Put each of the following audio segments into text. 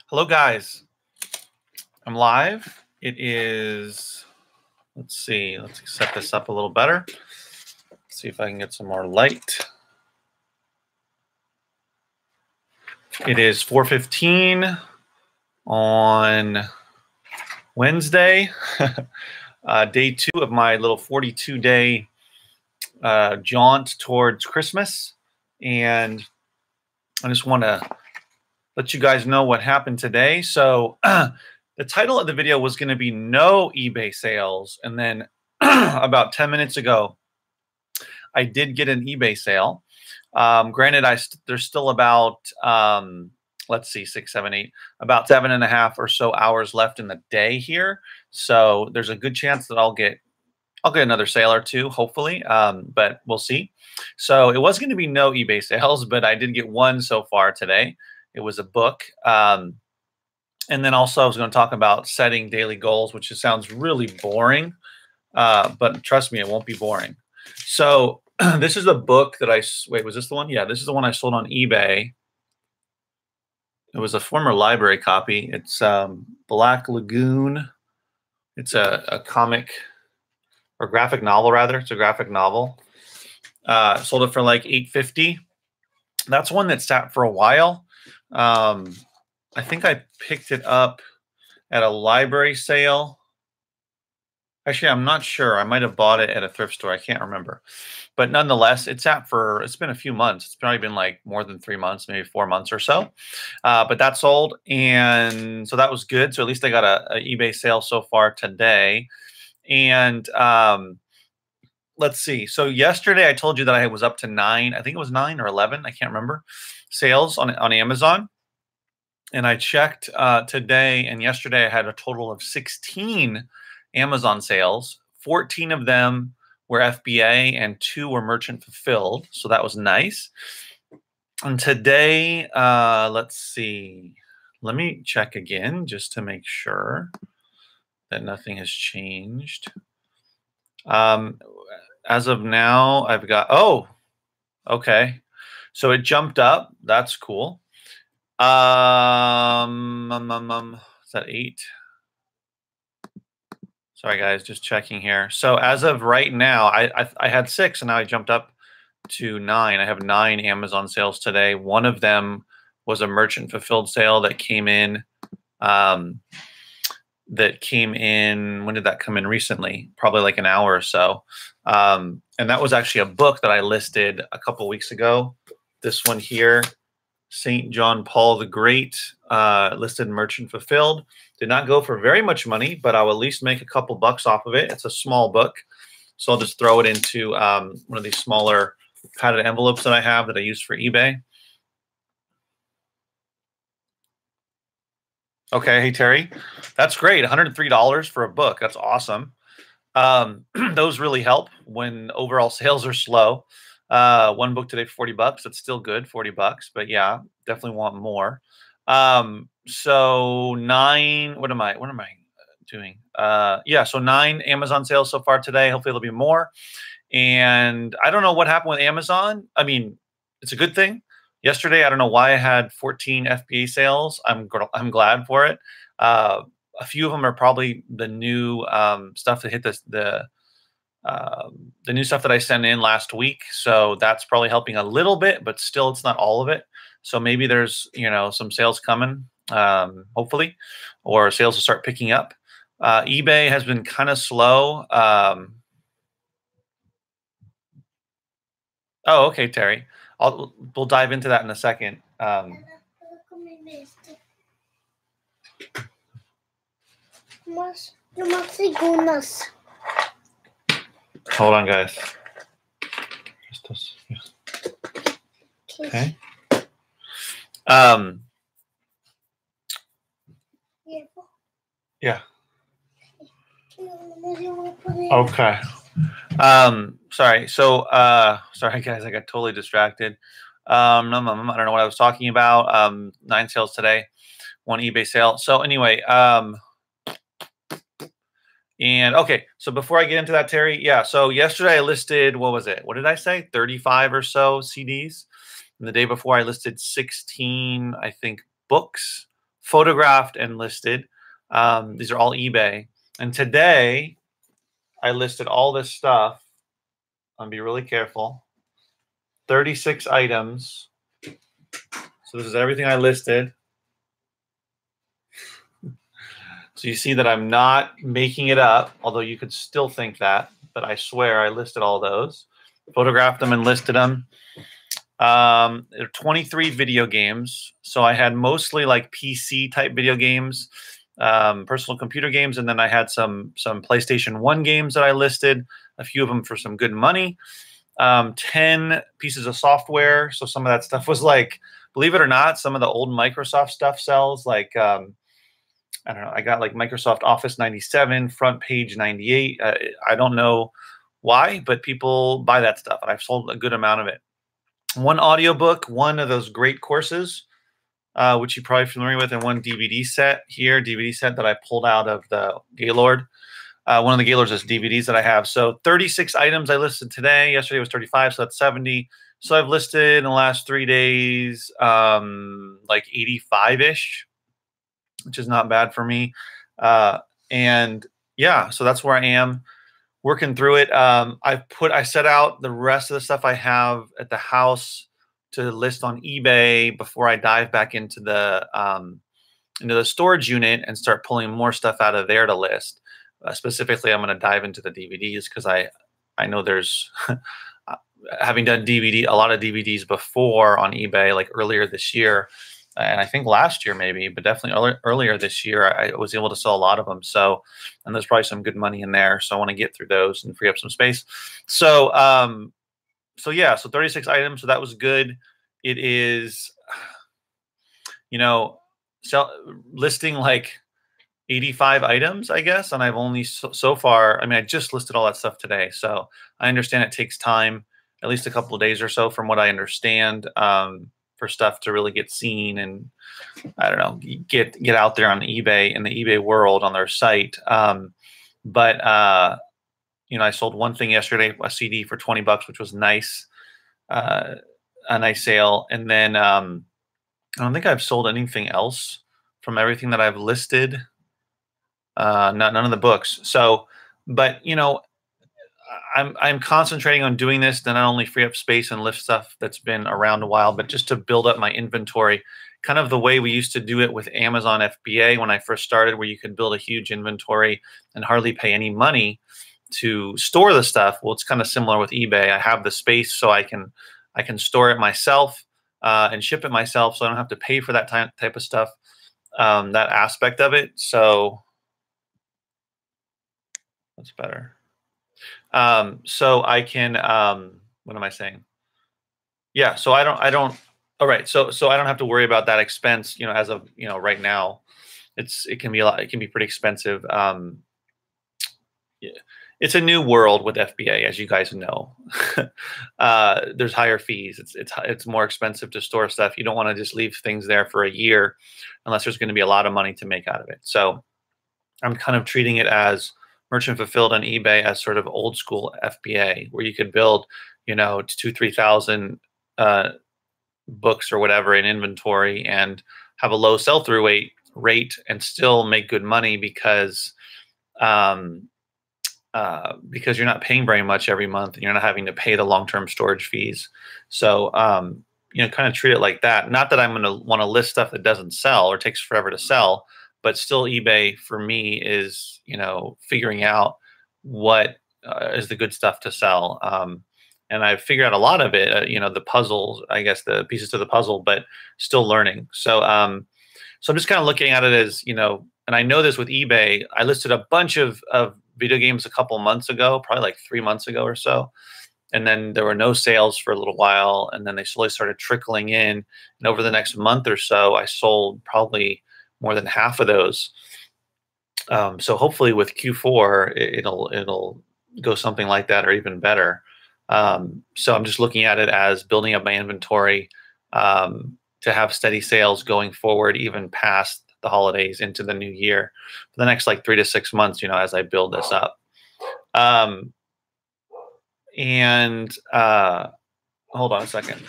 Hello, guys. I'm live. It is, let's see, let's set this up a little better. See if I can get some more light. It is 4:15 on Wednesday, day 2 of my little 42-day jaunt towards Christmas. And I just want to let you guys know what happened today. So the title of the video was going to be no eBay sales. And then about 10 minutes ago, I did get an eBay sale. Granted, there's still about, let's see, 6, 7, 8, about 7.5 or so hours left in the day here. So there's a good chance that I'll get another sale or two, hopefully, but we'll see. So it was going to be no eBay sales, but I did get one so far today. It was a book. And then also I was going to talk about setting daily goals, which just sounds really boring. But trust me, it won't be boring. So this is the book that wait, was this the one? Yeah, this is the one I sold on eBay. It was a former library copy. It's Black Lagoon. It's a comic or graphic novel, rather. It's a graphic novel. Sold it for like $8.50. That's one that sat for a while. I think I picked it up at a library sale. Actually, I'm not sure. I might have bought it at a thrift store. I can't remember. But nonetheless, it's been a few months. It's probably been like more than 3 months, maybe 4 months or so. But that sold. And so that was good. So at least I got a eBay sale so far today. And let's see. So yesterday I told you that I was up to 9. I think it was 9 or 11. I can't remember. Sales on Amazon. And I checked today and yesterday I had a total of 16 Amazon sales. 14 of them were FBA and 2 were merchant fulfilled. So that was nice. And today, let's see. Let me check again just to make sure that nothing has changed. As of now, I've got, oh, okay. So it jumped up. That's cool. Is that 8? Sorry, guys, just checking here. So as of right now, I had 6, and now I jumped up to 9. I have 9 Amazon sales today. One of them was a merchant fulfilled sale that came in. When did that come in recently? Probably like an hour or so. And that was actually a book that I listed a couple weeks ago. This one here, St. John Paul the Great, listed merchant fulfilled. Did not go for very much money, but I'll at least make a couple bucks off of it. It's a small book, so I'll just throw it into one of these smaller padded envelopes that I have that I use for eBay. Okay, hey Terry, that's great. $103 for a book. That's awesome. Those really help when overall sales are slow. One book today for $40. That's still good, $40. But yeah, definitely want more. So 9. What am I doing? Yeah, so 9 Amazon sales so far today. Hopefully there'll be more. And I don't know what happened with Amazon. I mean, it's a good thing. Yesterday, I don't know why I had 14 FBA sales. I'm glad for it. A few of them are probably the new stuff that hit the new stuff that I sent in last week. So that's probably helping a little bit, but still it's not all of it. So maybe there's, some sales coming, hopefully, or sales will start picking up. eBay has been kind of slow. Oh, okay, Terry. We'll dive into that in a second. Hold on, guys. Okay. Yeah. Okay. Sorry. So, sorry guys, I got totally distracted. I don't know what I was talking about. 9 sales today, 1 eBay sale. So anyway, and okay, so before I get into that, Terry, yeah, so yesterday I listed, what was it? What did I say? 35 or so CDs. And the day before I listed 16, I think, books. photographed and listed. These are all eBay. And today I listed all this stuff. I'll be really careful. 36 items. So this is everything I listed. So you see that I'm not making it up, although you could still think that, but I swear I listed all those, photographed them and listed them. There are 23 video games. So I had mostly like PC type video games, personal computer games, and then I had some PlayStation 1 games that I listed, a few of them for some good money. 10 pieces of software. So some of that stuff was like, believe it or not, some of the old Microsoft stuff sells, like I don't know, I got like Microsoft Office 97, Front Page 98. I don't know why, but people buy that stuff, and I've sold a good amount of it. One audiobook, one of those great courses, which you're probably familiar with, and one DVD set here, DVD set that I pulled out of the Gaylord. One of the Gaylords is DVDs that I have. So 36 items I listed today. Yesterday was 35, so that's 70. So I've listed in the last 3 days like 85-ish, which is not bad for me. And yeah, so that's where I am, working through it. I set out the rest of the stuff I have at the house to list on eBay before I dive back into the storage unit and start pulling more stuff out of there to list. Specifically, I'm going to dive into the DVDs because I know there's having done a lot of DVDs before on eBay, like earlier this year, and I think last year maybe, but definitely earlier this year, I was able to sell a lot of them. So, and there's probably some good money in there. So I want to get through those and free up some space. So, yeah, so 36 items. So that was good. It is, listing like 85 items, I guess. And I've only so far, I mean, I just listed all that stuff today. So I understand it takes time, at least a couple of days or so from what I understand, for stuff to really get seen and, I don't know, get out there on eBay, in the eBay world, on their site. But I sold one thing yesterday, a CD for $20, which was nice, a nice sale. And then I don't think I've sold anything else from everything that I've listed. None of the books. So, but I'm concentrating on doing this to not only free up space and lift stuff that's been around a while, but just to build up my inventory, kind of the way we used to do it with Amazon FBA when I first started, where you could build a huge inventory and hardly pay any money to store the stuff. Well, it's kind of similar with eBay. I have the space, so I can store it myself and ship it myself, so I don't have to pay for that type of stuff, that aspect of it. So that's better. So I can, what am I saying? Yeah. So I don't, all right. So I don't have to worry about that expense, as of, right now. It can be pretty expensive. Yeah. It's a new world with FBA, as you guys know. There's higher fees. It's more expensive to store stuff. You don't want to just leave things there for a year unless there's going to be a lot of money to make out of it. So I'm kind of treating it as merchant fulfilled on eBay as sort of old school FBA, where you could build, 2,000-3,000 books or whatever in inventory and have a low sell-through rate and still make good money because you're not paying very much every month and you're not having to pay the long-term storage fees. So, kind of treat it like that. Not that I'm going to want to list stuff that doesn't sell or takes forever to sell, but still eBay for me is, figuring out what is the good stuff to sell. And I've figured out a lot of it, the puzzles, I guess the pieces to the puzzle, but still learning. So, so I'm just kind of looking at it as, and I know this with eBay, I listed a bunch of video games a couple months ago, probably like 3 months ago or so. And then there were no sales for a little while. And then they slowly started trickling in. And over the next month or so, I sold probably more than half of those. So hopefully with Q4, it'll go something like that or even better. So I'm just looking at it as building up my inventory to have steady sales going forward, even past the holidays into the new year for the next like 3 to 6 months, as I build this up. Hold on a second.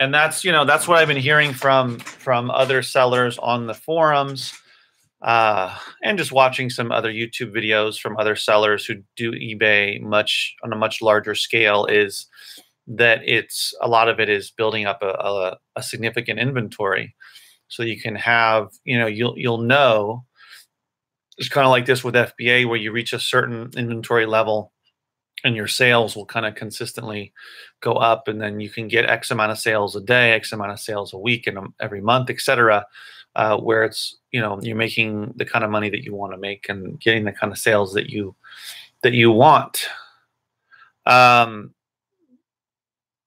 And that's, that's what I've been hearing from other sellers on the forums, and just watching some other YouTube videos from other sellers who do eBay on a much larger scale, is that it's a lot of it is building up a significant inventory, so you can have, you'll know. It's kind of like this with FBA, where you reach a certain inventory level and your sales will kind of consistently go up, and then you can get X amount of sales a day, X amount of sales a week, and every month, etc. Where it's, you're making the kind of money that you want to make and getting the kind of sales that you want.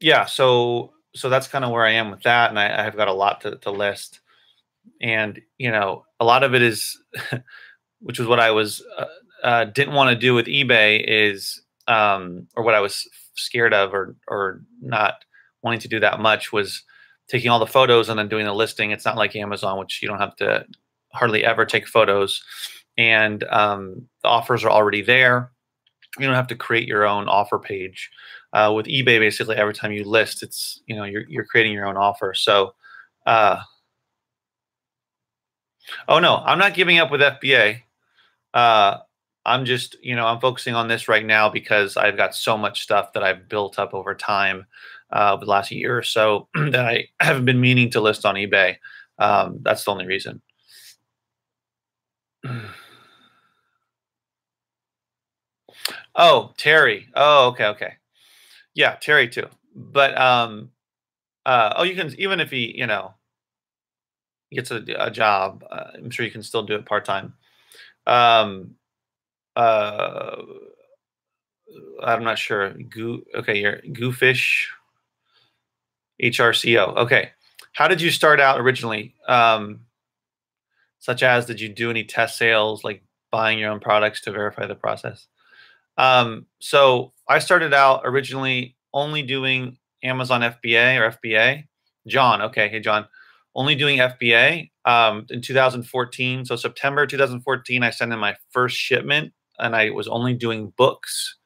Yeah, so that's kind of where I am with that, and I've got a lot to list, and a lot of it is, which is what I was didn't want to do with eBay, is or what I was scared of, or not wanting to do that much, was taking all the photos and then doing the listing. It's not like Amazon, which you don't have to hardly ever take photos, and the offers are already there. You don't have to create your own offer page. With eBay, basically every time you list, it's, you're creating your own offer. So, oh no, I'm not giving up with FBA. I'm just, I'm focusing on this right now because I've got so much stuff that I've built up over time, the last year or so, that I haven't been meaning to list on eBay. That's the only reason. Oh, Terry. Oh, okay. Yeah, Terry too. But oh, you can, even if he, gets a job, I'm sure you can still do it part-time. Um, uh, I'm not sure. Okay, you're Goofish HRCO. Okay. How did you start out originally? Such as, did you do any test sales, like buying your own products to verify the process? So I started out originally only doing Amazon FBA or FBA. John, okay, hey John, only doing FBA in 2014. So September 2014, I sent in my first shipment, and I was only doing books.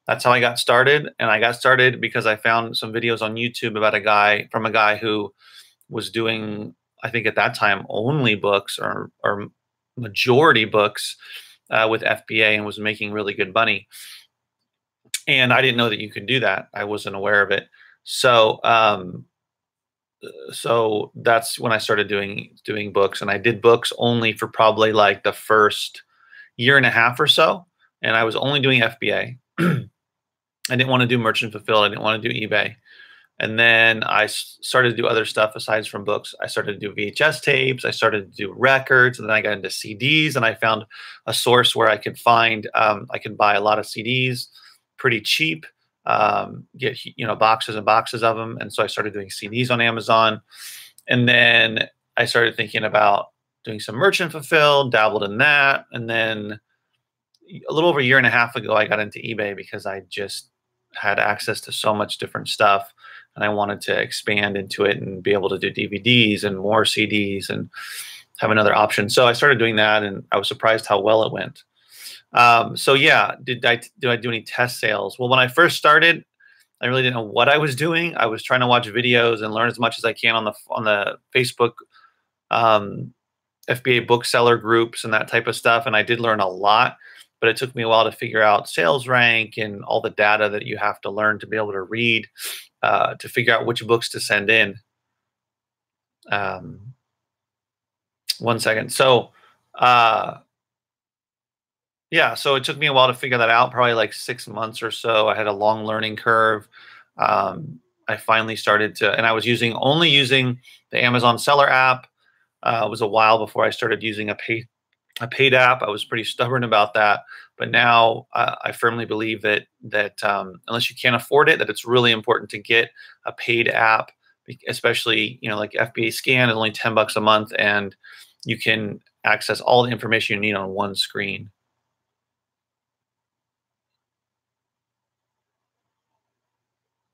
That's how I got started, and I got started because I found some videos on YouTube about a guy who was doing, I think at that time, only books, or majority books, with FBA, and was making really good money. And I didn't know that you could do that. I wasn't aware of it. So, so that's when I started doing books, and I did books only for probably like the first year and a half or so, and I was only doing FBA. I didn't want to do merchant fulfilled. I didn't want to do eBay. And then I started to do other stuff aside from books. I started to do VHS tapes. I started to do records, and then I got into CDs. And I found a source where I could find, I could buy a lot of CDs pretty cheap, get boxes and boxes of them. And so I started doing CDs on Amazon. And then I started thinking about doing some merchant fulfilled, dabbled in that. And then a little over a year and a half ago, I got into eBay because I just had access to so much different stuff, and I wanted to expand into it and be able to do DVDs and more CDs and have another option. So I started doing that, and I was surprised how well it went. So yeah, did I do any test sales? Well, when I first started, I really didn't know what I was doing. I was trying to watch videos and learn as much as I can on the Facebook FBA bookseller groups and that type of stuff, and I did learn a lot. But it took me a while to figure out sales rank and all the data that you have to learn to be able to read, to figure out which books to send in. 1 second. So, yeah, so it took me a while to figure that out, probably like 6 months or so. I had a long learning curve. I finally started to, and I was only using the Amazon Seller app. It was a while before I started using a paid app. I was pretty stubborn about that, but now I firmly believe that unless you can't afford it, that it's really important to get a paid app, especially like FBA Scan is only $10 a month, and you can access all the information you need on one screen.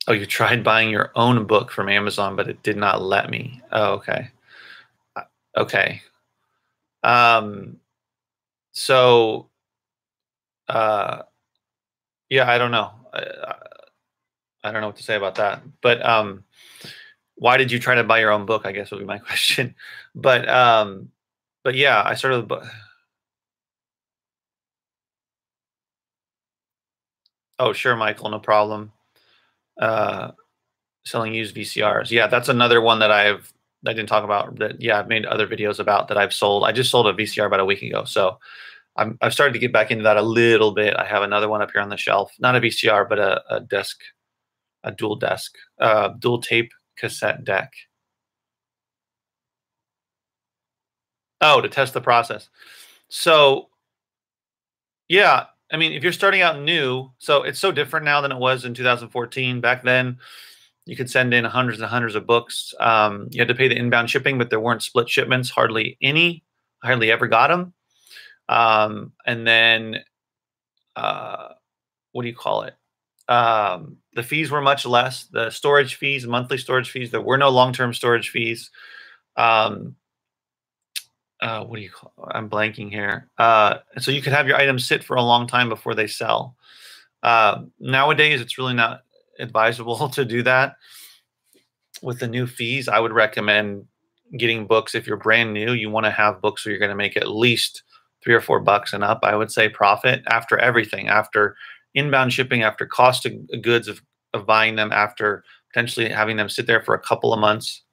Oh, you tried buying your own book from Amazon, but it did not let me. Oh, okay. Okay. So, yeah, I don't know. I don't know what to say about that. But why did you try to buy your own book? I guess would be my question. But yeah, I started. Oh, sure, Michael, no problem. Selling used VCRs. Yeah, that's another one that I didn't talk about. That yeah, I've made other videos about that I've sold. I just sold a VCR about a week ago, so I've started to get back into that a little bit. I have another one up here on the shelf, not a VCR, but a desk, a dual tape cassette deck. Oh, to test the process. So yeah, I mean, if you're starting out new, so it's so different now than it was in 2014. Back then, you could send in hundreds and hundreds of books. You had to pay the inbound shipping, but there weren't split shipments, hardly any. I hardly ever got them. And then, what do you call it? The fees were much less. The storage fees, monthly storage fees, there were no long-term storage fees. Um, what do you call? I'm blanking here. So you could have your items sit for a long time before they sell. Nowadays, it's really not advisable to do that. With the new fees, I would recommend getting books. If you're brand new, you want to have books where you're going to make at least $3 or $4 and up. I would say profit after everything, after inbound shipping, after cost of goods of buying them, after potentially having them sit there for a couple of months.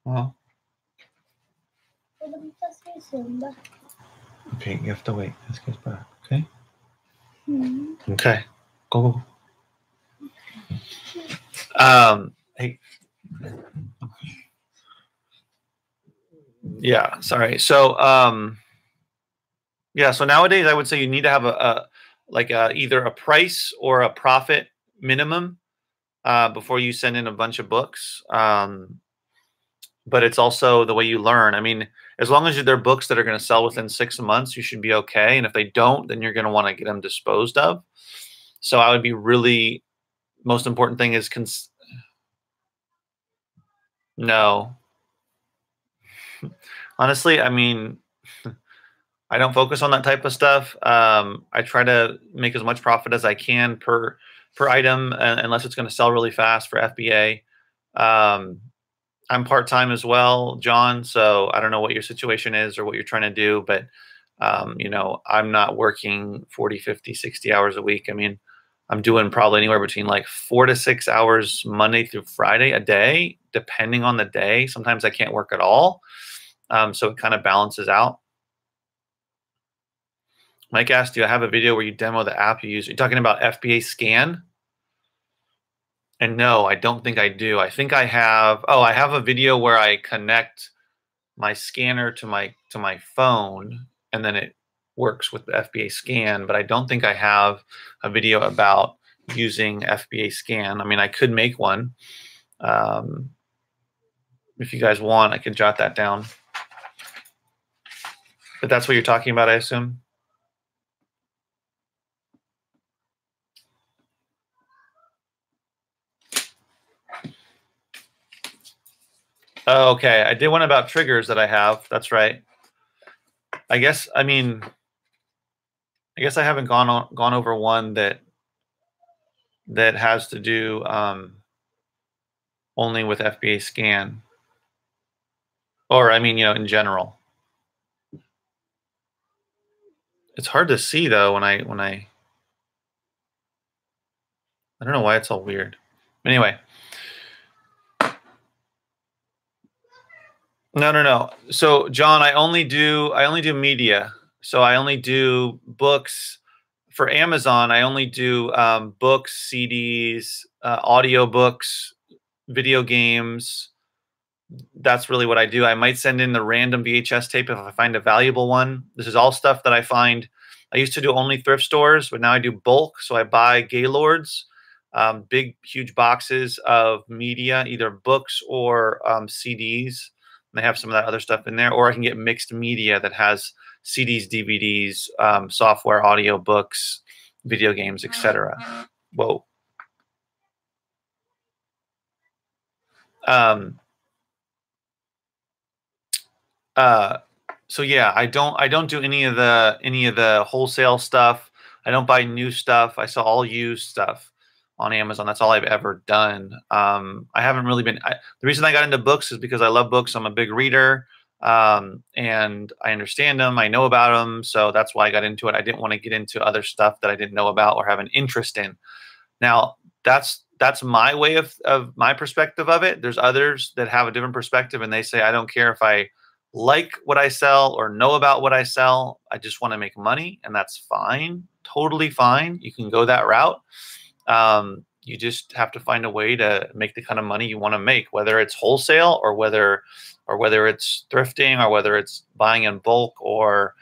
Well, okay, you have to wait. Let's get back. Okay. Okay. Go. Hey. Yeah, sorry. So yeah, so nowadays I would say you need to have either a price or a profit minimum before you send in a bunch of books. But it's also the way you learn. I mean, as long as they're books that are going to sell within 6 months, you should be okay. And if they don't, then you're going to want to get them disposed of. So I would be really, most important thing is no. Honestly, I mean, I don't focus on that type of stuff. I try to make as much profit as I can per item, unless it's going to sell really fast for FBA. I'm part-time as well, John, so I don't know what your situation is or what you're trying to do, but you know, I'm not working 40, 50, 60 hours a week. I mean, I'm doing probably anywhere between like 4 to 6 hours Monday through Friday a day, depending on the day. Sometimes I can't work at all. So it kind of balances out. Mike asked, do I have a video where you demo the app you use? Are you talking about FBA Scan? And no, I don't think I do. I think I have, I have a video where I connect my scanner to my phone, and then it works with the FBA Scan, but I don't think I have a video about using FBA Scan. I mean, I could make one. If you guys want, I can jot that down. But that's what you're talking about, I assume? Oh, okay, I did one about triggers that I have. That's right. I guess, I mean, I guess I haven't gone over one that has to do only with FBA Scan, or I mean, you know, in general. It's hard to see though when I don't know why it's all weird. Anyway. No. So John, I only do media. So I only do books for Amazon. I only do books, CDs, audio books, video games. That's really what I do. I might send in the random VHS tape if I find a valuable one. This is all stuff that I find. I used to do only thrift stores, but now I do bulk. So I buy Gaylords, big, huge boxes of media, either books or CDs. They have some of that other stuff in there, or I can get mixed media that has CDs, DVDs, software, audio books, video games, etc. Whoa. So yeah, I don't do any of the wholesale stuff. I don't buy new stuff. I sell all used stuff. on Amazon. That's all I've ever done. I haven't really been. The reason I got into books is because I love books. I'm a big reader, and I understand them. I know about them, so that's why I got into it. I didn't want to get into other stuff that I didn't know about or have an interest in. Now, that's my way of my perspective of it. There's others that have a different perspective, and they say, I don't care if I like what I sell or know about what I sell. I just want to make money, and that's fine. Totally fine. You can go that route. You just have to find a way to make the kind of money you want to make, whether it's wholesale or whether it's thrifting or whether it's buying in bulk or,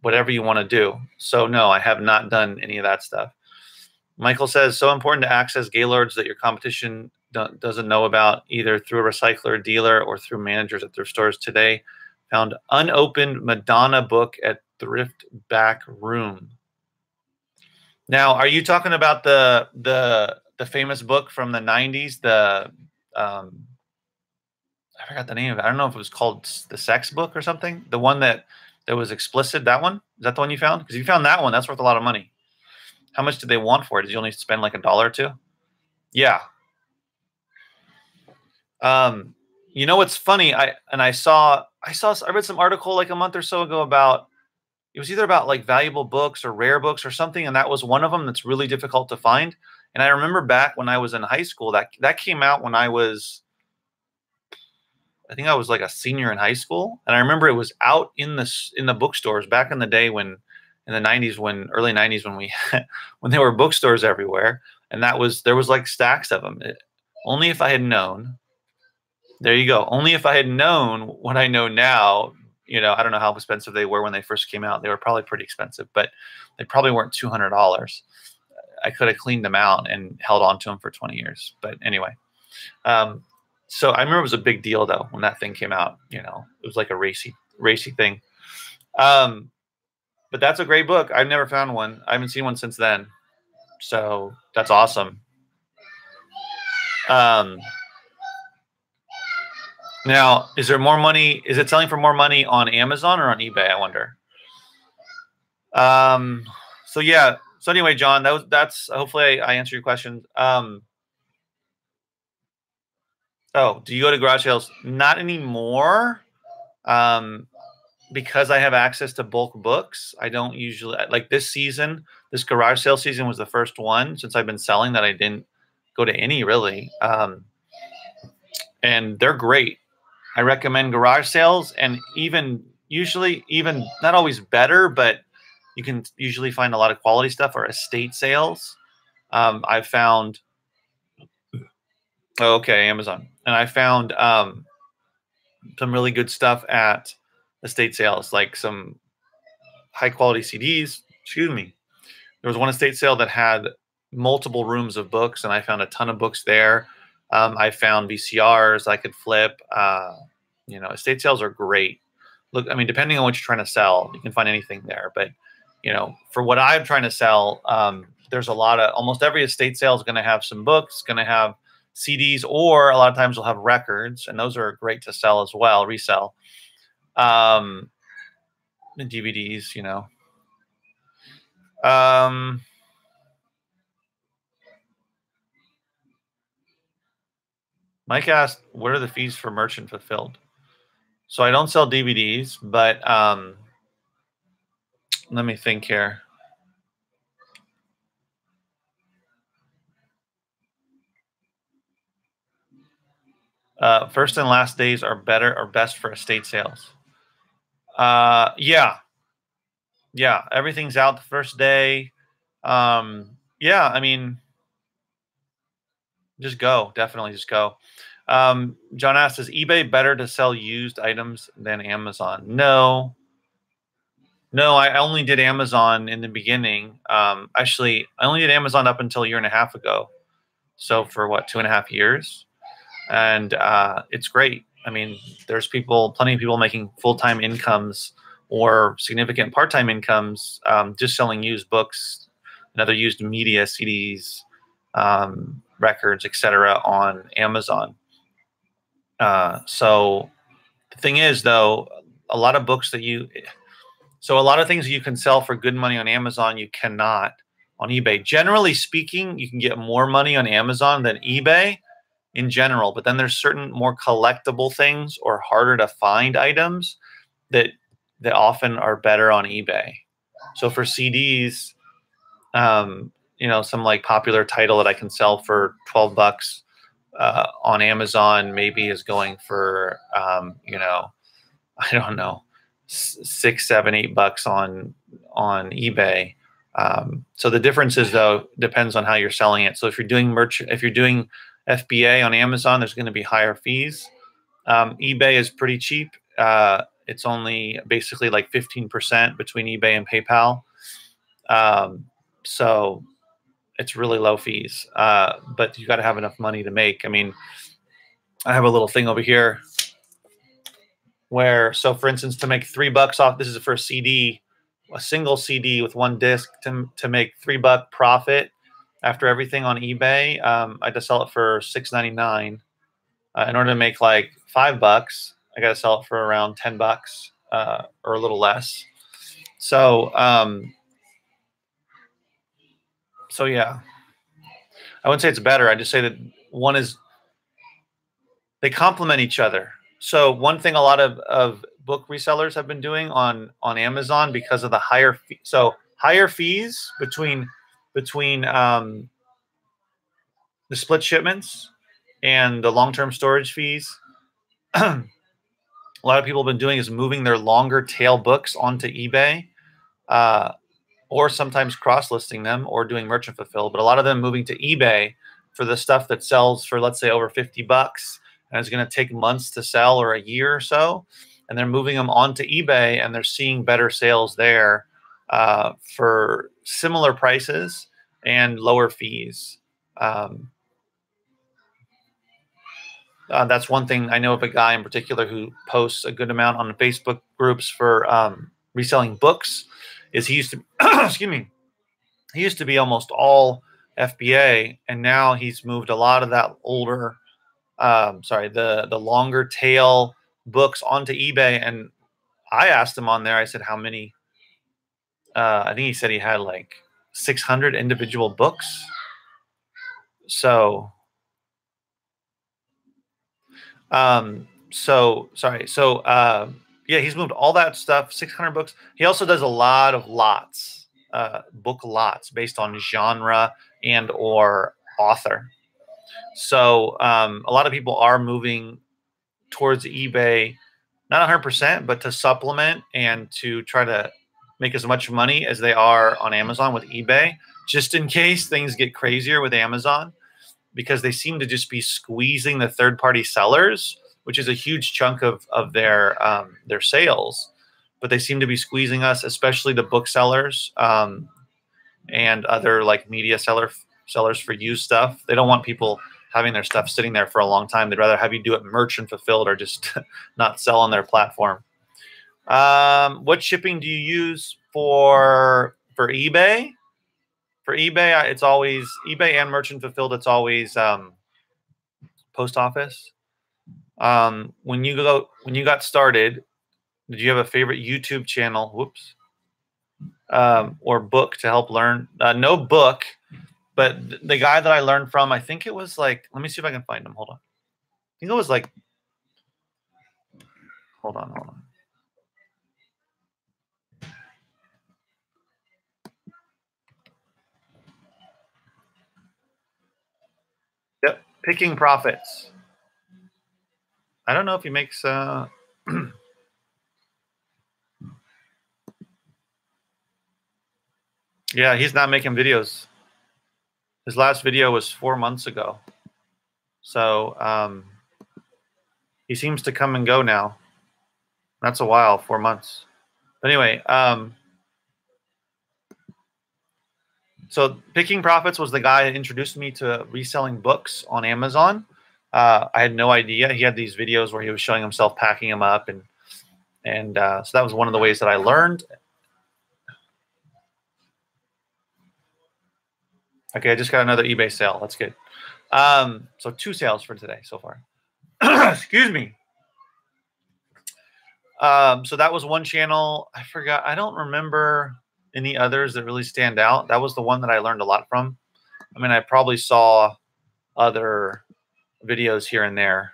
whatever you want to do. So no, I have not done any of that stuff. Michael says, so important to access Gaylords that your competition doesn't know about, either through a recycler dealer or through managers at thrift stores today. Found unopened Madonna book at thrift back room. Now, are you talking about the famous book from the 90s? I forgot the name of it. I don't know if it was called The Sex Book or something. The one that was explicit, that one? Is that the one you found? Because if you found that one, that's worth a lot of money. How much did they want for it? Did you only spend like $1 or $2? Yeah. What's funny? I read some article like a month or so ago about, it was either about like valuable books or rare books or something, and that was one of them that's really difficult to find. And I remember back when I was in high school, that came out when I think I was like a senior in high school, and I remember it was out in the bookstores back in the day when, in the 90s, early 90s, when there were bookstores everywhere, and there was like stacks of them. Only if I had known. There you go. Only if I had known what I know now. I don't know how expensive they were when they first came out. They were probably pretty expensive, but they probably weren't $200. I could have cleaned them out and held on to them for 20 years. But anyway, so I remember it was a big deal though when that thing came out. It was like a racy thing. But that's a great book. I've never found one. I haven't seen one since then. So that's awesome. Now, is there more money? Is it selling for more money on Amazon or on eBay? I wonder. So yeah. So anyway, John, that's hopefully I answered your question. Oh, do you go to garage sales? Not anymore. Because I have access to bulk books, I don't usually, like this season, this garage sale season was the first one since I've been selling that I didn't go to any really. And they're great. I recommend garage sales, and even not always better, but you can usually find a lot of quality stuff, or estate sales. I've found, Amazon. And I found some really good stuff at estate sales, like some high quality CDs. Excuse me. There was one estate sale that had multiple rooms of books, and I found a ton of books there. I found VCRs I could flip. Estate sales are great. Look, I mean, depending on what you're trying to sell, you can find anything there. But, for what I'm trying to sell, there's almost every estate sale is going to have some books, going to have CDs, or a lot of times we'll have records, and those are great to sell as well, resell. And DVDs, Mike asked, what are the fees for merchant fulfilled? So I don't sell DVDs, but let me think here. First and last days are better or best for estate sales. Yeah. Everything's out the first day. Yeah, I mean, just go. Definitely just go. John asks, is eBay better to sell used items than Amazon? No, I only did Amazon in the beginning. Actually, I only did Amazon up until a year and a half ago. So for what, 2.5 years? And it's great. I mean, there's plenty of people making full-time incomes or significant part-time incomes just selling used books and other used media, CDs, records, etc. on Amazon. So the thing is, though, a lot of things you can sell for good money on Amazon, you cannot on eBay. Generally speaking, you can get more money on Amazon than eBay in general, but then there's certain more collectible things or harder to find items that often are better on eBay. So for CDs, you know, some like popular title that I can sell for $12 on Amazon maybe is going for you know, I don't know, $6, $7, $8 on eBay. So the difference is, though, depends on how you're selling it. So if you're doing if you're doing FBA on Amazon, there's going to be higher fees. eBay is pretty cheap. It's only basically like 15% between eBay and PayPal. So it's really low fees, but you got to have enough money to make. I mean, I have a little thing over here where, so for instance, to make $3 off, this is for a CD, a single CD with one disc, to make $3 profit after everything on eBay. I had to sell it for $6.99. In order to make like $5, I got to sell it for around $10 or a little less. So, so yeah, I wouldn't say it's better. I just say that one is, they complement each other. So one thing a lot of book resellers have been doing on Amazon, because of the higher fee, so higher fees between the split shipments and the long-term storage fees. A lot of people have been doing is moving their longer tail books onto eBay, or sometimes cross-listing them or doing merchant fulfill. But a lot of them moving to eBay for the stuff that sells for, let's say, over $50, and it's going to take months to sell or a year or so. And they're moving them onto eBay, and they're seeing better sales there for similar prices and lower fees. That's one thing I know of a guy in particular who posts a good amount on the Facebook groups for reselling books. Is he used to, excuse me, he used to be almost all FBA, and now he's moved a lot of that older, the longer tail books onto eBay. And I asked him on there, I said, how many? I think he said he had like 600 individual books. So, yeah, he's moved all that stuff, 600 books. He also does a lot of lots, book lots based on genre and or author. So a lot of people are moving towards eBay, not 100%, but to supplement and to try to make as much money as they are on Amazon with eBay, just in case things get crazier with Amazon, because they seem to just be squeezing the third-party sellers, which is a huge chunk of their sales. But they seem to be squeezing us, especially the booksellers and other like media sellers for used stuff. They don't want people having their stuff sitting there for a long time. They'd rather have you do it merchant fulfilled or just not sell on their platform. What shipping do you use for eBay? For eBay, it's always eBay and merchant fulfilled. It's always post office. When you got started, did you have a favorite YouTube channel? Whoops. Or book to help learn? No book, but the guy that I learned from, I think it was like, let me see if I can find him. Hold on. I think it was like, hold on. Yep, Picking Profits. I don't know if he makes yeah, he's not making videos. His last video was 4 months ago. So he seems to come and go now. That's a while, 4 months. But anyway, so Picking Profits was the guy that introduced me to reselling books on Amazon. I had no idea. He had these videos where he was showing himself packing them up, and so that was one of the ways that I learned. Okay, I just got another eBay sale. That's good. So 2 sales for today so far. Excuse me. So that was one channel. I forgot. I don't remember. any others that really stand out. That was the one that I learned a lot from. I mean, I probably saw other videos here and there,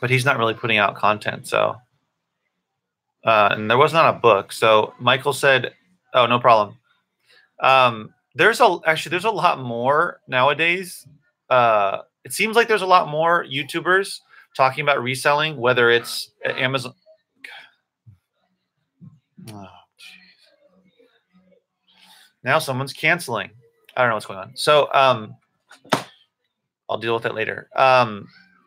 but he's not really putting out content. So, and there was not a book. So Michael said, "Oh, no problem." There's a lot more nowadays. It seems like there's a lot more YouTubers talking about reselling, whether it's Amazon. Oh, now someone's canceling. I don't know what's going on. So I'll deal with it later.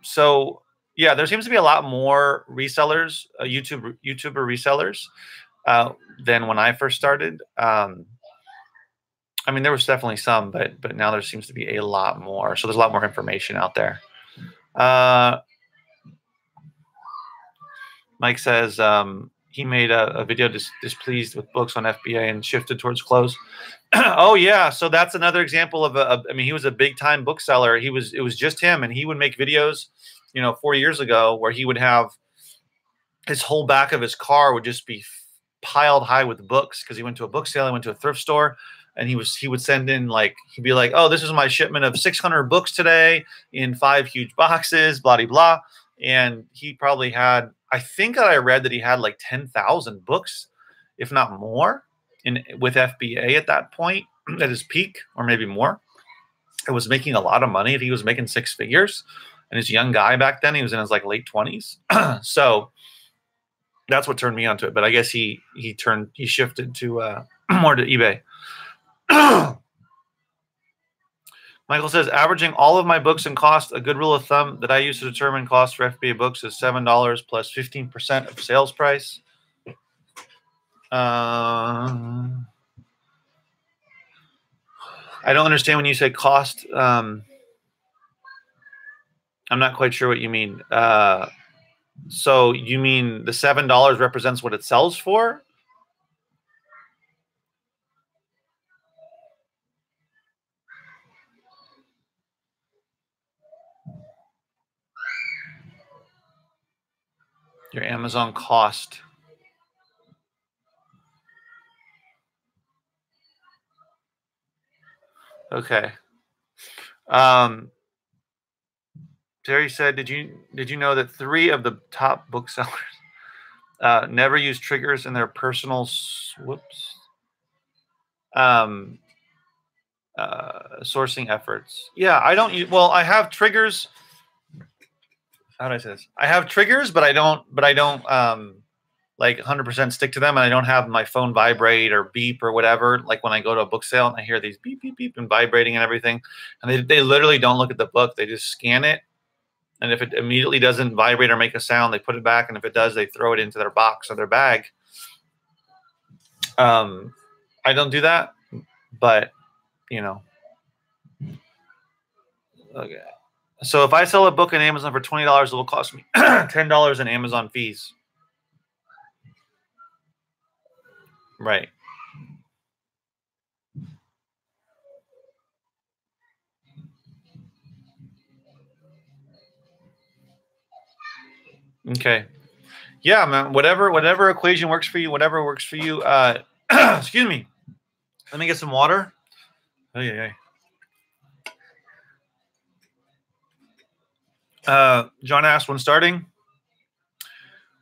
So yeah, there seems to be a lot more resellers, YouTuber resellers, than when I first started. I mean, there was definitely some, but now there seems to be a lot more. So there's a lot more information out there. Mike says he made a video displeased with books on FBA and shifted towards clothes. Oh yeah, so that's another example of I mean, he was a big time bookseller. It was just him, and he would make videos, 4 years ago, where he would have his whole back of his car would just be piled high with books because he went to a book sale, he went to a thrift store, and he would send in, like, he'd be like, "Oh, this is my shipment of 600 books today in 5 huge boxes, blah blah blah," and he probably had, I think that I read that he had like 10,000 books, if not more, with FBA at that point, at his peak, or maybe more. It was making a lot of money. He was making 6 figures, and he's a young guy back then. He was in his like late 20s. So that's what turned me onto it. But I guess he shifted to more to eBay. Michael says, averaging all of my books in cost, a good rule of thumb that I use to determine cost for FBA books is $7 plus 15% of sales price. I don't understand when you say cost. I'm not quite sure what you mean. So you mean the $7 represents what it sells for? Your Amazon cost. Okay. Terry said, did you know that 3 of the top booksellers never use triggers in their personal sourcing efforts? Yeah, I don't use, well, I have triggers. How do I say this? I have triggers, but I don't like 100% stick to them, and I don't have my phone vibrate or beep or whatever. Like when I go to a book sale and I hear these beep, beep, beep and vibrating and everything, and they literally don't look at the book. They just scan it. And if it immediately doesn't vibrate or make a sound, they put it back. And if it does, they throw it into their box or their bag. I don't do that, but, Okay. So if I sell a book on Amazon for $20, it will cost me $10 in Amazon fees. Right. Okay. Yeah, man. Whatever equation works for you, whatever works for you. Excuse me. Let me get some water. Oh yeah. John asked, when starting,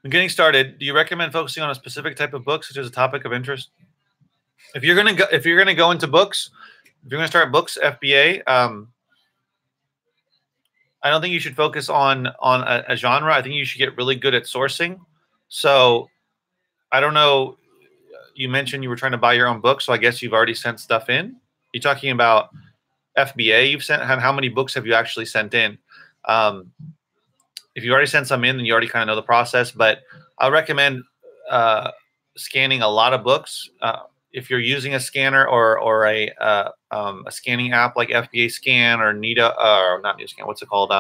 when getting started, do you recommend focusing on a specific type of book, such as a topic of interest? If you're gonna go into books, if you're gonna start books, FBA, I don't think you should focus on a genre. I think you should get really good at sourcing. So I don't know. You mentioned you were trying to buy your own book, so I guess you've already sent stuff in. You're talking about FBA. You've sent, how many books have you actually sent in? If you already sent some in, then you already kind of know the process. But I recommend scanning a lot of books. If you're using a scanner or a scanning app like FBA Scan or Nita, or not Nita Scan, what's it called?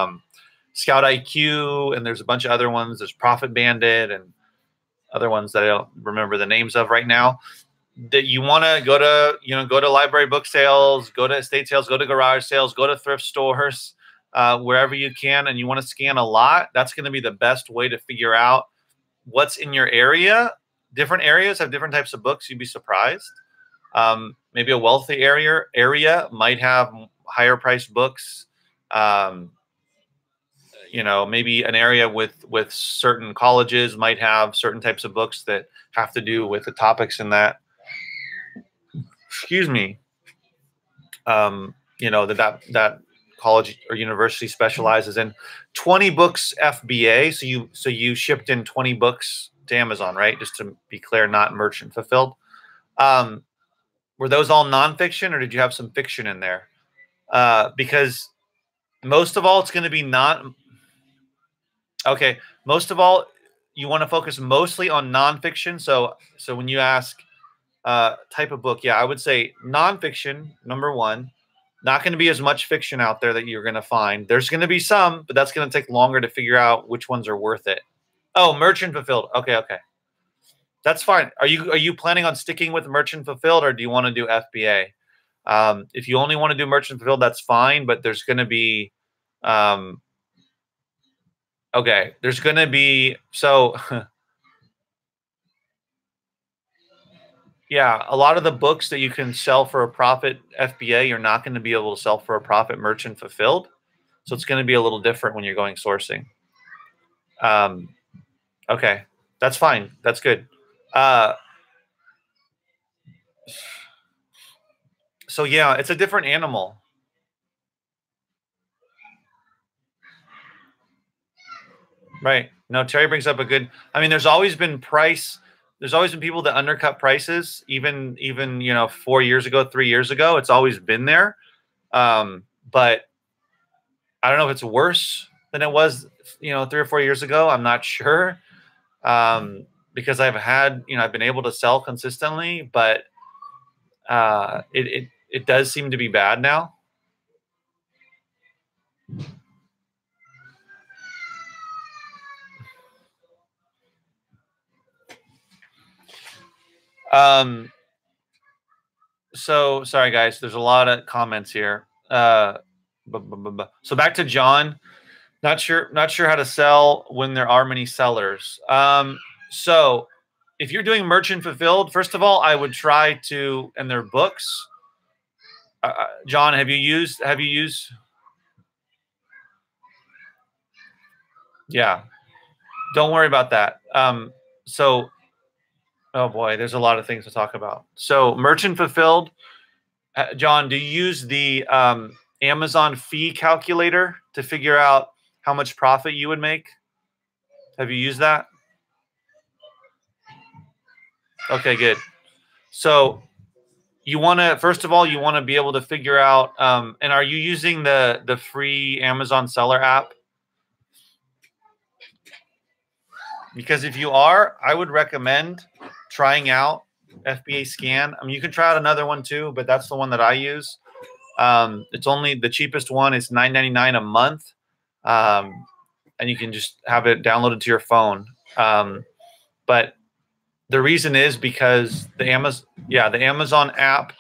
Scout IQ, and there's a bunch of other ones. There's Profit Bandit and other ones that I don't remember the names of right now. That you want to go to library book sales, go to estate sales, go to garage sales, go to thrift stores, wherever you can, and you want to scan a lot. That's going to be the best way to figure out what's in your area. Different areas have different types of books. You'd be surprised. Maybe a wealthy area might have higher priced books. You know, maybe an area with certain colleges might have certain types of books that have to do with the topics in that. Excuse me. You know, that college or university specializes in 20 books FBA. So you shipped in 20 books to Amazon, right? Just to be clear, not merchant fulfilled. Were those all nonfiction, or did you have some fiction in there? Because most of all, it's going to be not. Okay, most of all, you want to focus mostly on nonfiction. So when you ask type of book, yeah, I would say nonfiction, number one. Not going to be as much fiction out there that you're going to find. There's going to be some, but that's going to take longer to figure out which ones are worth it. Oh, merchant fulfilled. Okay, okay. That's fine. Are you planning on sticking with merchant fulfilled, or do you want to do FBA? If you only want to do merchant fulfilled, that's fine, but there's going to be okay, there's going to be so yeah, a lot of the books that you can sell for a profit FBA, you're not going to be able to sell for a profit merchant fulfilled. So it's going to be a little different when you're going sourcing. Okay, that's fine. That's good. So yeah, it's a different animal. Right. No, Terry brings up a good, I mean, there's always been people that undercut prices, even, you know, 4 years ago, 3 years ago, it's always been there. But I don't know if it's worse than it was, you know, 3 or 4 years ago. I'm not sure. Because I've been able to sell consistently, but it does seem to be bad now. So sorry guys, there's a lot of comments here. So back to John. Not sure how to sell when there are many sellers. So if you're doing merchant fulfilled, first of all, I would try to, and their books. John, have you used? Yeah, don't worry about that. So, oh boy, there's a lot of things to talk about. So merchant fulfilled, John, do you use the Amazon fee calculator to figure out how much profit you would make? Have you used that? Okay, good. So you want to, first of all, you want to be able to figure out, and are you using the free Amazon seller app? Because if you are, I would recommend trying out FBA Scan. I mean, you can try out another one too, but that's the one that I use. It's only the cheapest one. It's $9.99 a month, and you can just have it downloaded to your phone. But the reason is because the Amazon app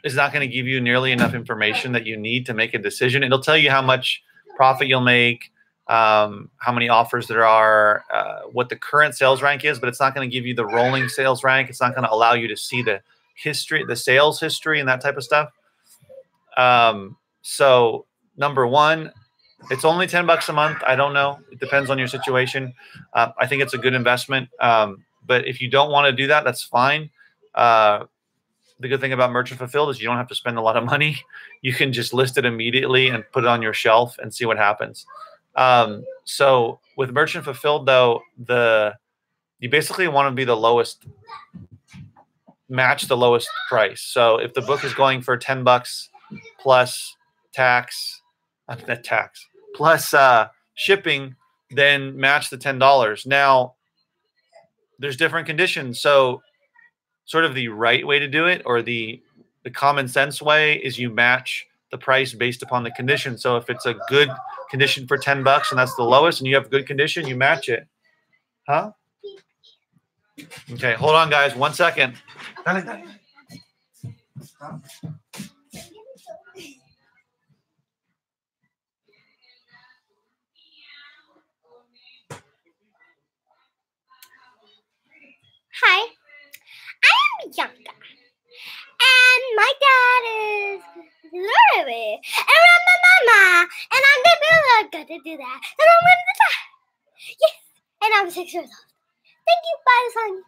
is not going to give you nearly enough information that you need to make a decision. It'll tell you how much profit you'll make, how many offers there are, what the current sales rank is, but it's not going to give you the rolling sales rank. It's not going to allow you to see the history, the sales history, and that type of stuff. So number one, it's only $10 a month. I don't know. It depends on your situation. I think it's a good investment. But if you don't want to do that, that's fine. The good thing about merchant fulfilled is you don't have to spend a lot of money. You can just list it immediately and put it on your shelf and see what happens. So with merchant fulfilled though, you basically want to be the lowest, match the lowest price. So if the book is going for $10 plus tax, not tax, plus shipping, then match the $10. Now there's different conditions. So sort of the right way to do it, or the common sense way, is you match the price based upon the condition. So if it's a good condition for $10 and that's the lowest, and you have good condition, you match it. Huh? Okay, hold on, guys. 1 second. Hi, I am do that. And I'm going to die. Yes. And I'm 6 years old. Thank you. Bye, son.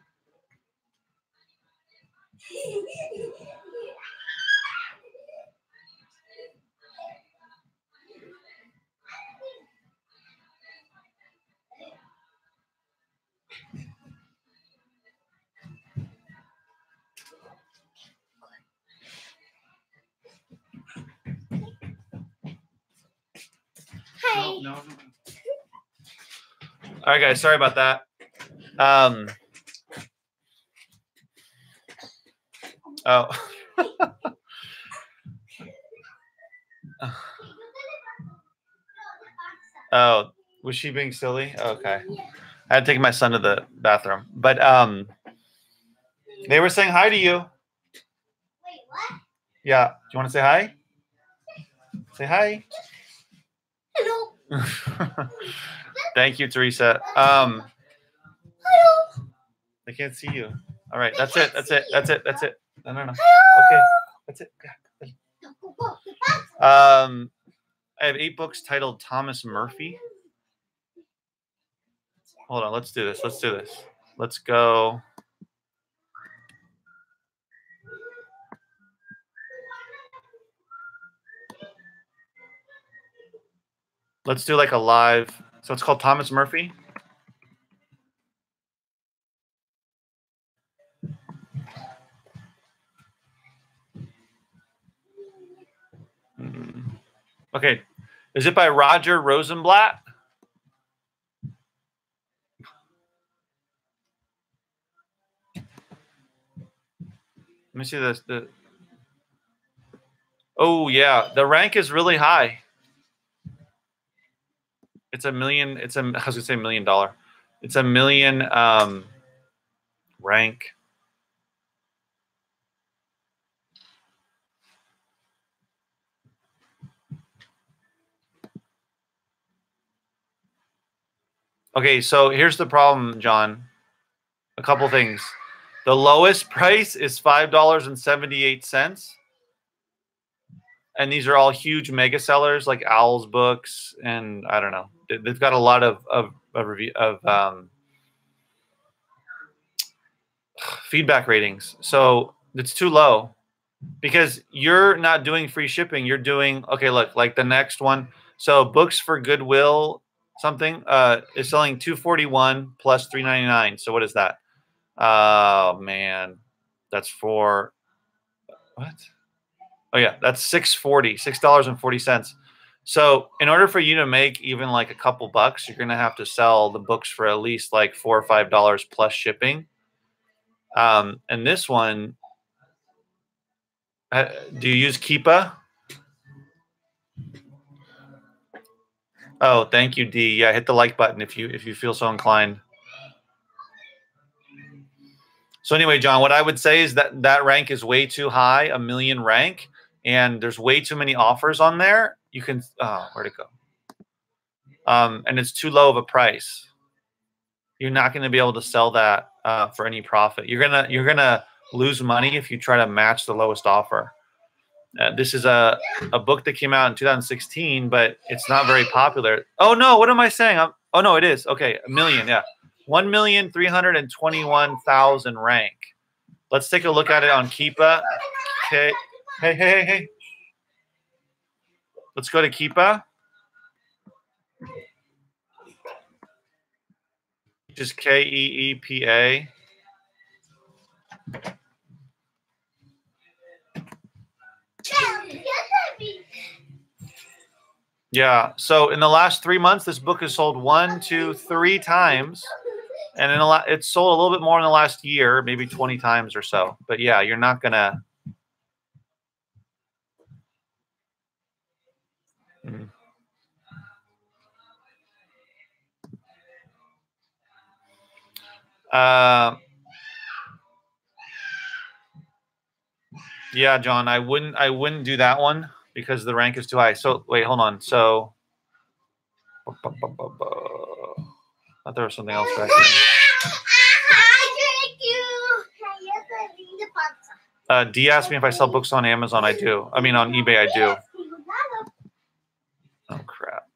Hi. No. All right, guys. Sorry about that. Oh. Oh, was she being silly? Okay. I had to take my son to the bathroom. But they were saying hi to you. Wait, what? Yeah. Do you want to say hi? Say hi. Hello. Thank you, Teresa. Hello. I can't see you. All right. That's it. That's it. That's it. That's it. No. Hello. Okay. That's it. I have 8 books titled Thomas Murphy. Hold on. Let's do this. Let's do this. Let's go. Let's do like a live. So it's called Thomas Murphy. Okay. Is it by Roger Rosenblatt? Let me see this. Oh, yeah. The rank is really high. It's a million. I was going to say $1 million. It's a million rank. Okay, so here's the problem, John. A couple things. The lowest price is $5.78. And these are all huge mega sellers like Owl's Books, and I don't know. They've got a lot of feedback ratings. So it's too low because you're not doing free shipping. You're doing, okay, look, like the next one. So Books for Goodwill something is selling $241 plus $3.99. So what is that? Oh man, that's for what? Oh yeah, that's $6.40. So in order for you to make even like a couple bucks, you're gonna have to sell the books for at least like $4 or $5 plus shipping. And this one, do you use Keepa? Oh, thank you, D. Yeah, hit the like button if you feel so inclined. So anyway, John, what I would say is that that rank is way too high, a million rank, and there's way too many offers on there. You can, where'd it go? And it's too low of a price. You're not going to be able to sell that for any profit. You're gonna lose money if you try to match the lowest offer. This is a book that came out in 2016, but it's not very popular. Oh no, what am I saying? Oh no, it is. Okay, a million, yeah. 1,321,000 rank. Let's take a look at it on Keepa. Okay. Hey. Let's go to Keepa. Just Keepa. Yeah. So in the last 3 months, this book has sold 1, 2, 3 times. And it's sold a little bit more in the last year, maybe 20 times or so. But yeah, you're not going to. Yeah, John, I wouldn't do that one because the rank is too high. So wait, hold on. So I thought there was something else back there. D asked me if I sell books on Amazon. I do. I mean, on eBay, I do. Oh, crap.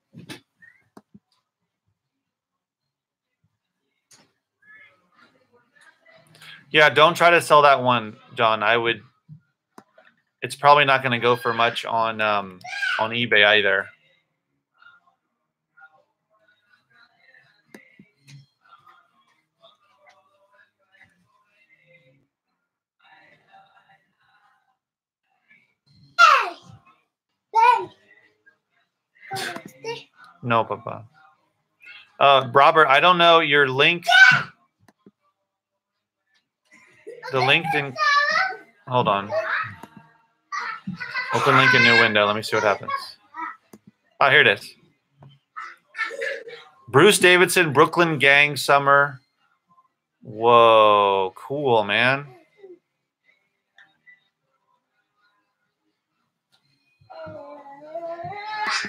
Yeah, don't try to sell that one, John. I would. It's probably not going to go for much on eBay either. No, Papa. Robert, I don't know your link. The link didn't. Hold on. Open link in new window. Let me see what happens. Oh, here it is. Bruce Davidson, Brooklyn Gang Summer. Whoa, cool, man.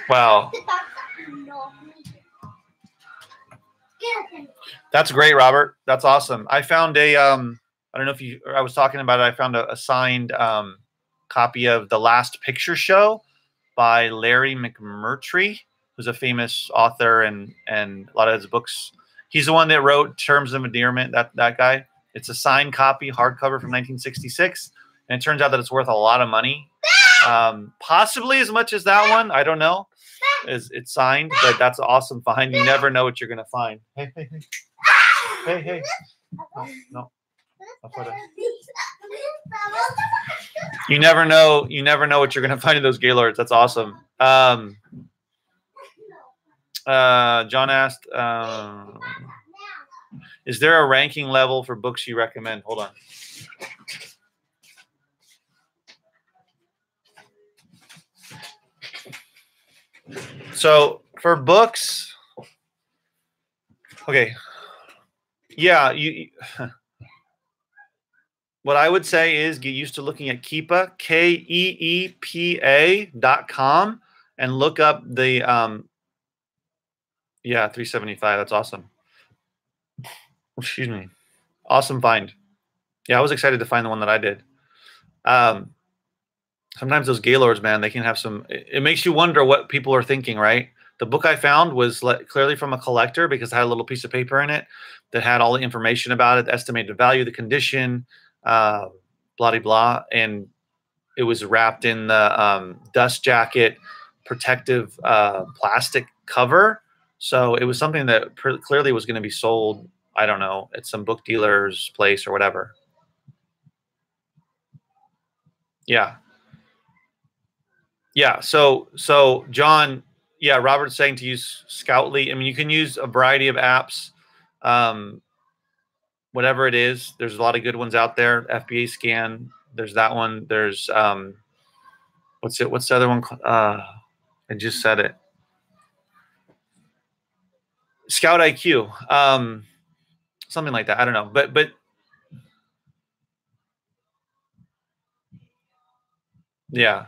Wow. That's great, Robert. That's awesome. I found a I don't know if you I was talking about it. I found a signed copy of The Last Picture Show by Larry McMurtry, who's a famous author and a lot of his books. He's the one that wrote Terms of Endearment, that guy. It's a signed copy, hardcover from 1966, and it turns out that it's worth a lot of money. Possibly as much as that one. I don't know. It's signed, but that's an awesome find. You never know what you're gonna find. Hey, hey, hey. Hey, hey. No. You never know. You never know what you're gonna find in those Gaylords. That's awesome. John asked, is there a ranking level for books you recommend? Hold on. So for books, okay. Yeah, what I would say is get used to looking at Keepa, KEEPA.com, and look up the yeah, 375. That's awesome. Excuse me. Awesome find. Yeah, I was excited to find the one that I did. Sometimes those Gaylords, man, they can have some. It makes you wonder what people are thinking, right? The book I found was clearly from a collector because it had a little piece of paper in it that had all the information about it, the estimated value, the condition, blah, blah, blah. And it was wrapped in the dust jacket protective plastic cover. So it was something that clearly was going to be sold, I don't know, at some book dealer's place or whatever. Yeah. Yeah. So John, yeah, Robert's saying to use Scoutly. I mean, you can use a variety of apps, whatever it is. There's a lot of good ones out there. FBA Scan. There's that one. There's what's the other one? I just said it. Scout IQ. Something like that. I don't know. But yeah.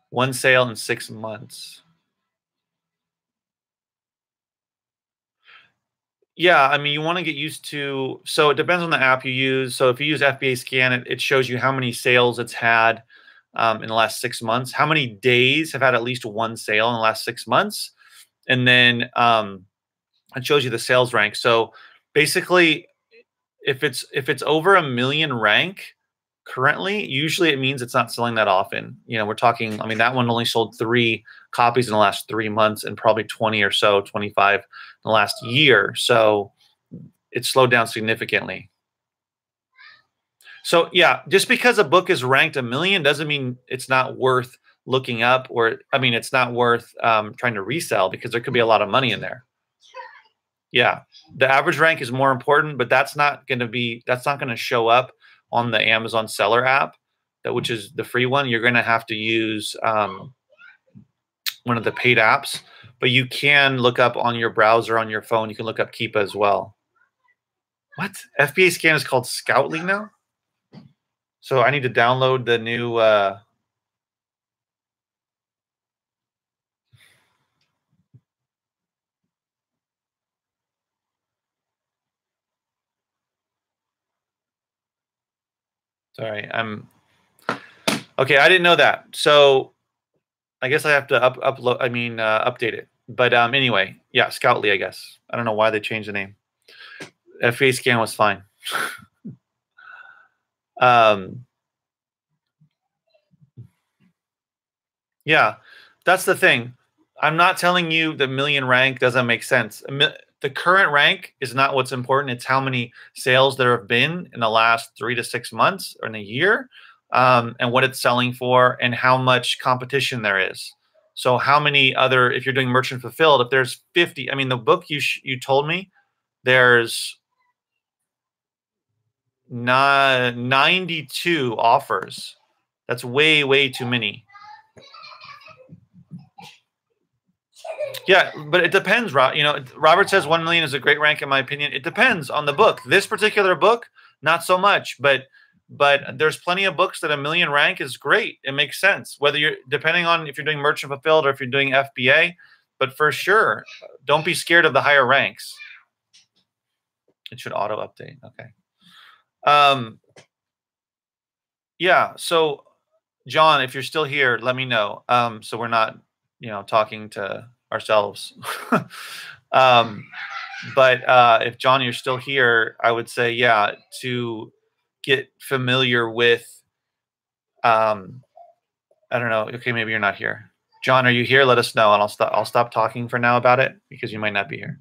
One sale in 6 months. Yeah, I mean, you want to get used to. So it depends on the app you use. So if you use FBA Scan, it shows you how many sales it's had in the last 6 months. How many days have had at least one sale in the last 6 months, and then it shows you the sales rank. So basically, if it's over 1 million rank currently, usually it means it's not selling that often. You know, we're talking. I mean, that one only sold 3 copies in the last 3 months, and probably 20 or so, 25 in the last year. So it slowed down significantly. So yeah, just because a book is ranked 1 million doesn't mean it's not worth looking up, or I mean, it's not worth trying to resell, because there could be a lot of money in there. Yeah, the average rank is more important, but that's not going to show up on the Amazon seller app, which is the free one. You're going to have to use one of the paid apps, but you can look up on your browser on your phone. You can look up Keepa as well. What? FBA Scan is called Scoutly now? So I need to download the new sorry, okay, I didn't know that. So I guess I have to update it. But anyway, yeah, Scoutly, I guess. I don't know why they changed the name. FBA Scan was fine. Yeah, that's the thing. I'm not telling you the million rank doesn't make sense. The current rank is not what's important. It's how many sales there have been in the last 3 to 6 months or in a year, and what it's selling for, and how much competition there is. So how many other, if you're doing merchant fulfilled, if there's 50, I mean, the book you told me, there's 92 offers. That's way, way too many. Yeah, but it depends, you know, Robert says 1 million is a great rank in my opinion. It depends on the book. This particular book, not so much, but there's plenty of books that a million rank is great. It makes sense, whether you're, depending on if you're doing merchant fulfilled or if you're doing FBA, but for sure, don't be scared of the higher ranks. It should auto update. Okay. Yeah, so John, if you're still here, let me know. So we're not, you know, talking to ourselves. But if John, you're still here, I would say, yeah, to get familiar with, I don't know. Okay, maybe you're not here. John, are you here? Let us know, and I'll stop talking for now about it because you might not be here.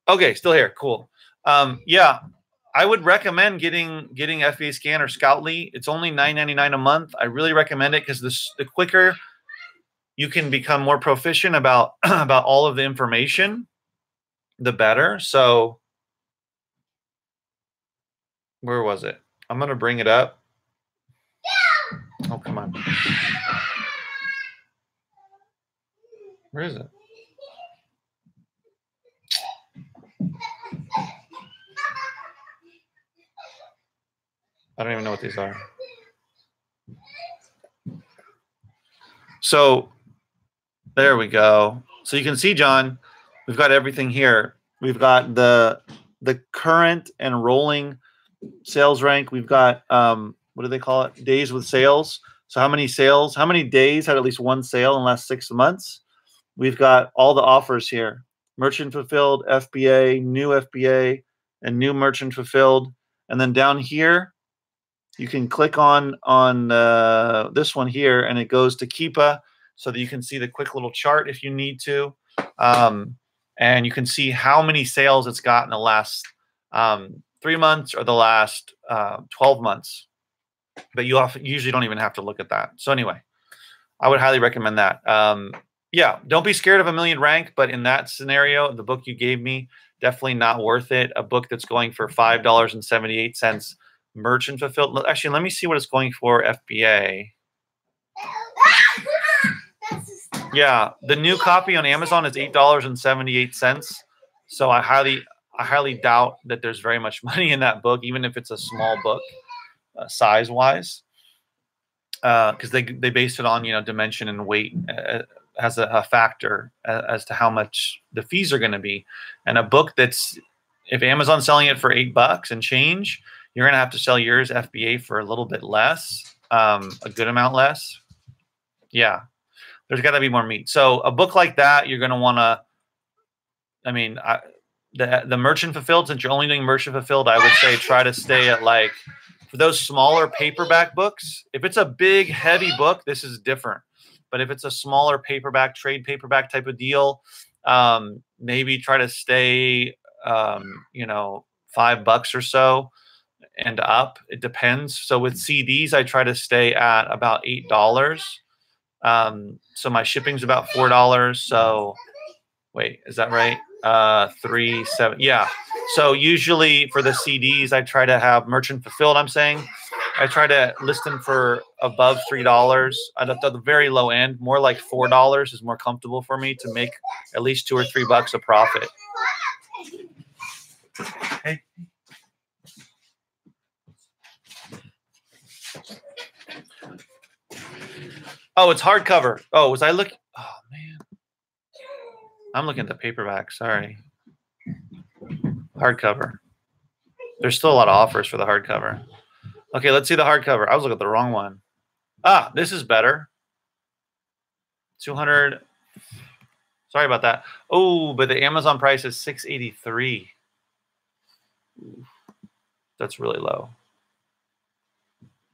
Okay, still here. Cool. Yeah, I would recommend getting FBA Scan or Scoutly. It's only $9.99 a month. I really recommend it because the quicker you can become more proficient about about all of the information, the better. So where was it? I'm gonna bring it up. Oh, come on. Where is it? I don't even know what these are. So there we go. So you can see, John, we've got everything here. We've got the current and rolling sales rank. We've got what do they call it? Days with sales. So how many sales, how many days had at least one sale in the last 6 months? We've got all the offers here. Merchant fulfilled, FBA, new FBA, and new merchant fulfilled. And then down here, you can click on this one here, and it goes to Keepa so that you can see the quick little chart if you need to. And you can see how many sales it's got in the last 3 months or the last 12 months. But you usually don't even have to look at that. So anyway, I would highly recommend that. Yeah, don't be scared of a million rank, but in that scenario, the book you gave me, definitely not worth it. A book that's going for $5.78 merchant fulfilled. Actually, let me see what it's going for FBA. Yeah, the new copy on Amazon is $8.78. So I highly doubt that there's very much money in that book, even if it's a small book, size-wise, because they base it on, you know, dimension and weight has a factor as to how much the fees are going to be. And a book that's, if Amazon's selling it for $8 and change, you're going to have to sell yours FBA for a little bit less, a good amount less. Yeah, there's got to be more meat. So a book like that, you're going to want to, I mean, the merchant fulfilled, since you're only doing merchant fulfilled, I would say try to stay at, like, for those smaller paperback books. If it's a big, heavy book, this is different. But if it's a smaller paperback, trade paperback type of deal, maybe try to stay, you know, $5 or so and up. It depends. So with CDs, I try to stay at about $8. So my shipping's about $4. So wait, is that right? 3, 7. Yeah. So usually for the CDs, I try to have merchant fulfilled. I'm saying I try to list them for above $3. At the very low end, more like $4 is more comfortable for me to make at least $2 or $3 a profit. Hey. Oh, it's hardcover. Oh, was I looking? Oh man, I'm looking at the paperback. Sorry. Hardcover. There's still a lot of offers for the hardcover. Okay, let's see the hardcover. I was looking at the wrong one. Ah, this is better. 200. Sorry about that. Oh, but the Amazon price is $683. That's really low.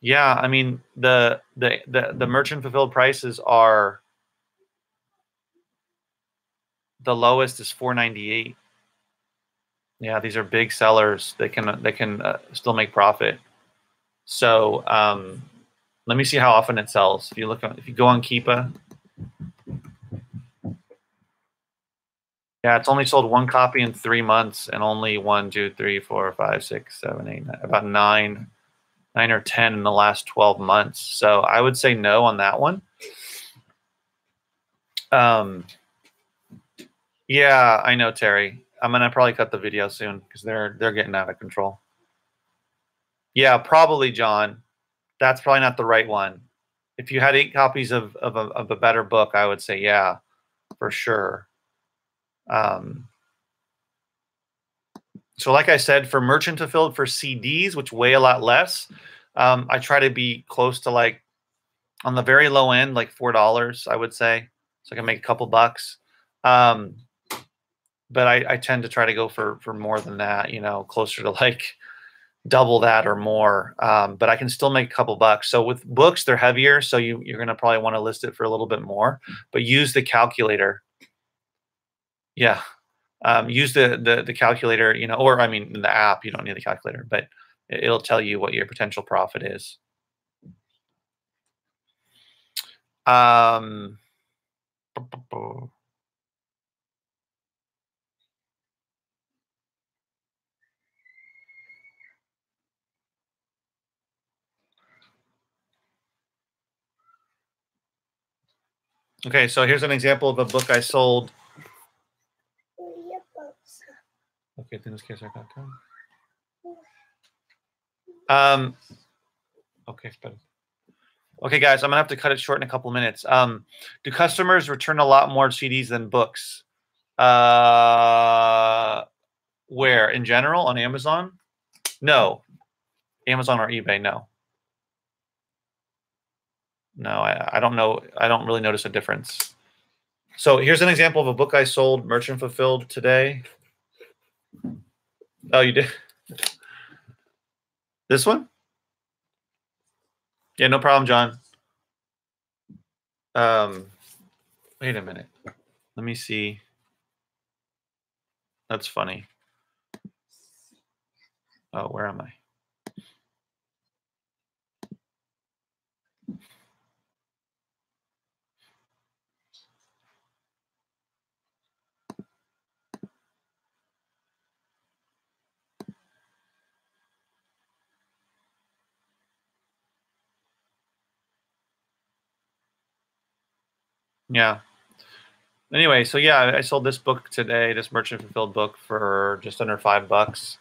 Yeah, I mean the merchant fulfilled prices are the lowest is $4.98. Yeah, these are big sellers. They can still make profit. So let me see how often it sells. If you go on Keepa, yeah, it's only sold one copy in 3 months, and only 1, 2, 3, 4, 5, 6, 7, 8, 9, about 9 or 10 in the last 12 months. So I would say no on that one. Yeah, I know, Terry. I'm gonna probably cut the video soon because they're getting out of control. Yeah, probably, John. That's probably not the right one. If you had 8 copies of a better book, I would say yeah, for sure. So like I said, for merchant fulfilled for CDs, which weigh a lot less, I try to be close to like on the very low end, like $4, I would say. So I can make a couple bucks. But I tend to try to go for more than that, you know, closer to like double that or more. But I can still make a couple bucks. So with books, they're heavier. So you're going to probably want to list it for a little bit more, but use the calculator. Yeah. Use the calculator, you know, or I mean, in the app, you don't need the calculator, but it'll tell you what your potential profit is. Okay, so here's an example of a book I sold. Okay, okay, okay, guys, I'm gonna have to cut it short in a couple minutes. Do customers return a lot more CDs than books? Where in general on Amazon? No, Amazon or eBay? No. No, I don't know. I don't really notice a difference. So here's an example of a book I sold merchant fulfilled today. Oh, you did? This one? Yeah, no problem, John. Wait a minute. Let me see. That's funny. Oh, where am I? Yeah. Anyway, so yeah, I sold this book today, this merchant fulfilled book for just under $5.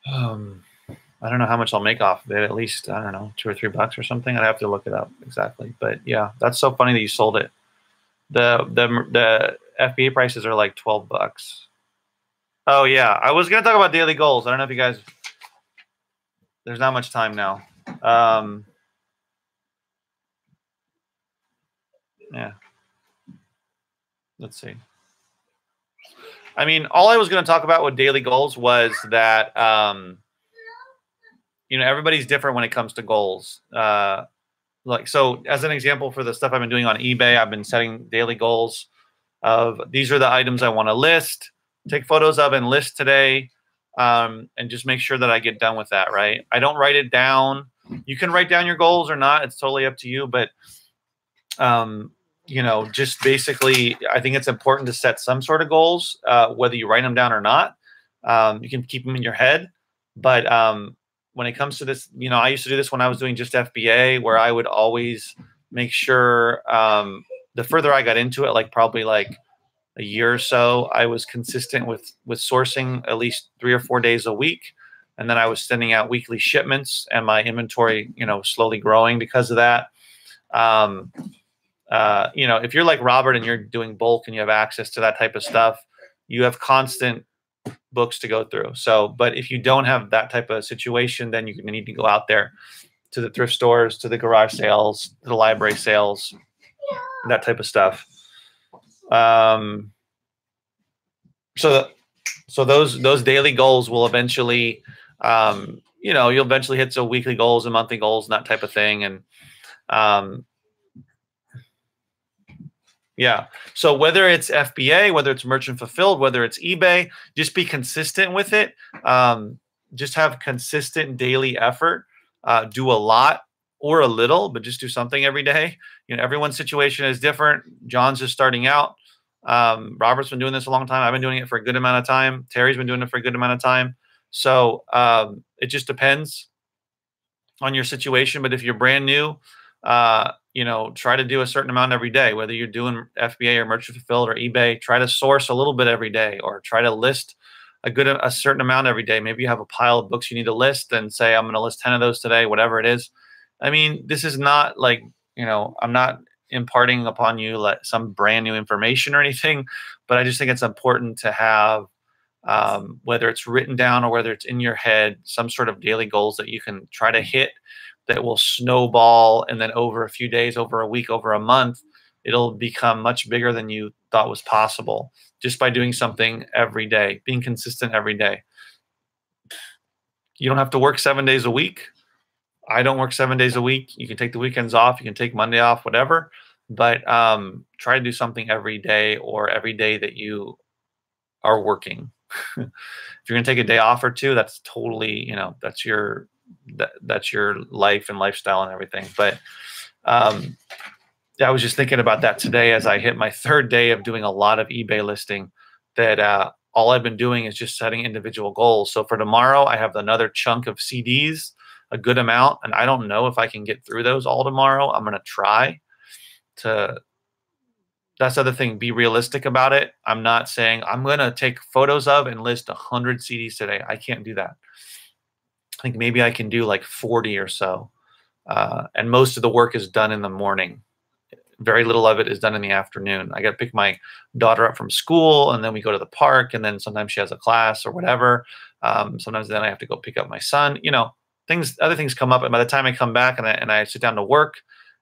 I don't know how much I'll make off of it. At least, I don't know, $2 or $3 or something. I'd have to look it up exactly. But yeah, that's so funny that you sold it. The FBA prices are like $12. Oh yeah, I was gonna talk about daily goals. I don't know if you guys. There's not much time now. Yeah. Let's see. I mean, all I was going to talk about with daily goals was that, you know, everybody's different when it comes to goals. Like, so as an example for the stuff I've been doing on eBay, I've been setting daily goals of these are the items I want to list, take photos of and list today, and just make sure that I get done with that, right? I don't write it down. You can write down your goals or not. It's totally up to you. But, you know, just basically, I think it's important to set some sort of goals, whether you write them down or not. You can keep them in your head. But when it comes to this, you know, I used to do this when I was doing just FBA, where I would always make sure the further I got into it, like probably like a year or so, I was consistent with sourcing at least 3 or 4 days a week. And then I was sending out weekly shipments, and my inventory, you know, slowly growing because of that. You know, if you're like Robert and you're doing bulk and you have access to that type of stuff, you have constant books to go through. So, but if you don't have that type of situation, then you need to go out there to the thrift stores, to the garage sales, to the library sales, that type of stuff. So So those daily goals will eventually, you'll eventually hit some weekly goals and monthly goals and that type of thing. And yeah. So whether it's FBA, whether it's merchant fulfilled, whether it's eBay, just be consistent with it. Just have consistent daily effort. Do a lot or a little, but just do something every day. Everyone's situation is different. John's just starting out. Robert's been doing this a long time. I've been doing it for a good amount of time. Terry's been doing it for a good amount of time. So it just depends on your situation. But if you're brand new, try to do a certain amount every day, whether you're doing FBA or merchant fulfilled or eBay. Try to source a little bit every day, or try to list a certain amount every day. Maybe you have a pile of books you need to list and say, I'm going to list 10 of those today, whatever it is. I mean, this is not like, I'm not imparting upon you like some brand new information or anything, but I just think it's important to have, whether it's written down or whether it's in your head, some sort of daily goals that you can try to hit that will snowball. And then over a few days, over a week, over a month, it'll become much bigger than you thought was possible just by doing something every day, being consistent every day. You don't have to work 7 days a week. I don't work 7 days a week. You can take the weekends off. You can take Monday off, whatever. But try to do something every day, or every day that you are working. If you're going to take a day off or two, that's totally, that's your life and lifestyle and everything. But I was just thinking about that today as I hit my 3rd day of doing a lot of eBay listing, that all I've been doing is just setting individual goals. So for tomorrow, I have another chunk of CDs, a good amount, and I don't know if I can get through those all tomorrow. I'm going to try to. That's the other thing. Be realistic about it. I'm not saying I'm going to take photos of and list 100 CDs today. I can't do that. I think maybe I can do like 40 or so. And most of the work is done in the morning. Very little of it is done in the afternoon. I got to pick my daughter up from school, and then we go to the park, and then sometimes she has a class or whatever. Sometimes then I have to go pick up my son. Other things come up, and by the time I come back and I sit down to work,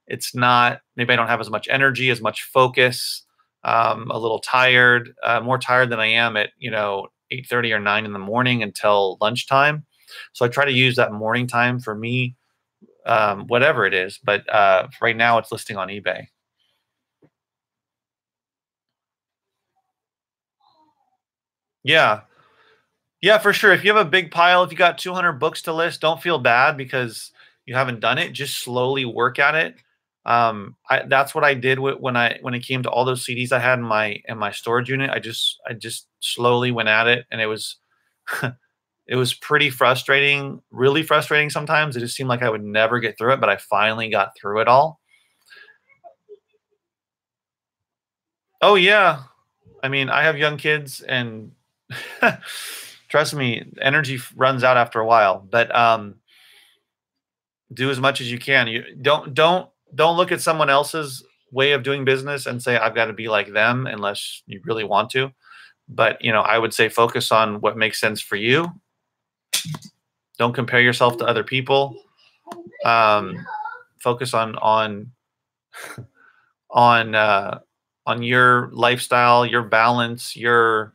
it's not, maybe I don't have as much energy, as much focus, a little tired, more tired than I am at, 8:30 or 9 in the morning until lunchtime. So I try to use that morning time for me, whatever it is. But right now it's listing on eBay. Yeah. Yeah, for sure. If you have a big pile, if you got 200 books to list, don't feel bad because you haven't done it. Just slowly work at it. That's what I did when it came to all those CDs I had in my storage unit. I just slowly went at it, and it was it was pretty frustrating, really frustrating sometimes. It just seemed like I would never get through it, but I finally got through it all. Oh yeah. I mean, I have young kids, and trust me, energy runs out after a while. But do as much as you can. You don't look at someone else's way of doing business and say I've got to be like them, unless you really want to. But I would say focus on what makes sense for you. Don't compare yourself to other people. Focus on your lifestyle, your balance, your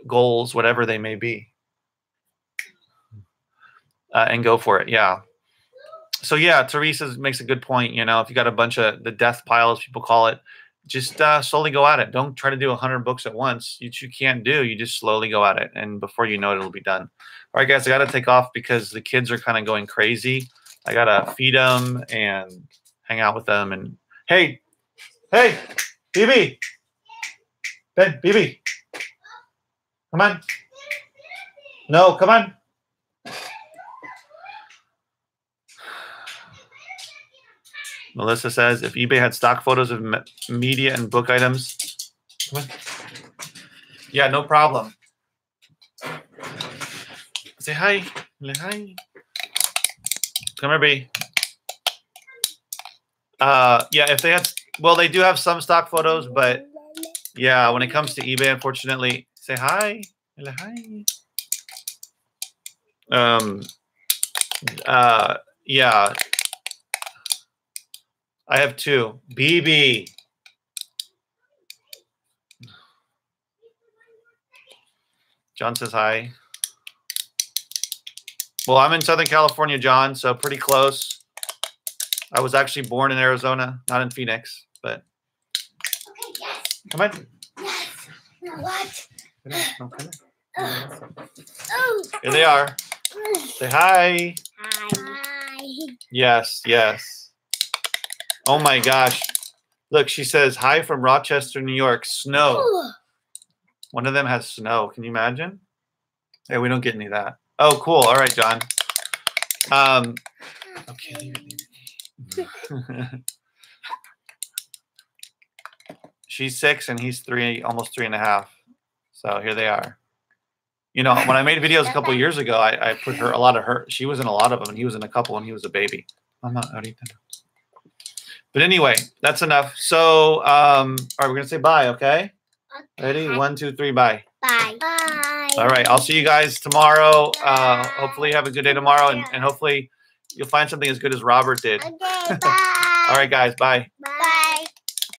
goals, whatever they may be, and go for it. Yeah. So yeah, Teresa makes a good point. If you got a bunch of the death pile, as people call it, just slowly go at it. Don't try to do 100 books at once. You can't do. You just slowly go at it, and before you know it, it'll be done. All right, guys, I got to take off because the kids are kind of going crazy. I got to feed them and hang out with them. And hey, BB, Ben, BB, come on. No, come on. Melissa says, if eBay had stock photos of media and book items. Come on. Yeah, no problem. Say hi. Hi. Come here, baby. Yeah, if they had, well, they do have some stock photos, but yeah, when it comes to eBay, unfortunately, say hi. Hi. Yeah. I have 2. BB. John says hi. Well, I'm in Southern California, John, so pretty close. I was actually born in Arizona, not in Phoenix, but. Okay, yes. Come on. Yes. Now what? No, come on. Oh. Here they are. Say hi. Hi. Yes, yes. Oh my gosh. Look, she says hi from Rochester, New York. Snow. Ooh. One of them has snow. Can you imagine? Hey, we don't get any of that. Oh, cool. All right, John. Okay. She's 6 and he's 3, almost 3.5. So here they are. You know, when I made videos a couple of years ago, I put a lot of her. She was in a lot of them, and he was in a couple when he was a baby. I'm not ahorita. But anyway, that's enough. So, all right, we're gonna say bye. Okay. Ready? 1, 2, 3. Bye. Bye. Bye. All right. I'll see you guys tomorrow. Hopefully, you have a good day tomorrow, and hopefully, you'll find something as good as Robert did. Okay. Bye. All right, guys. Bye. Bye.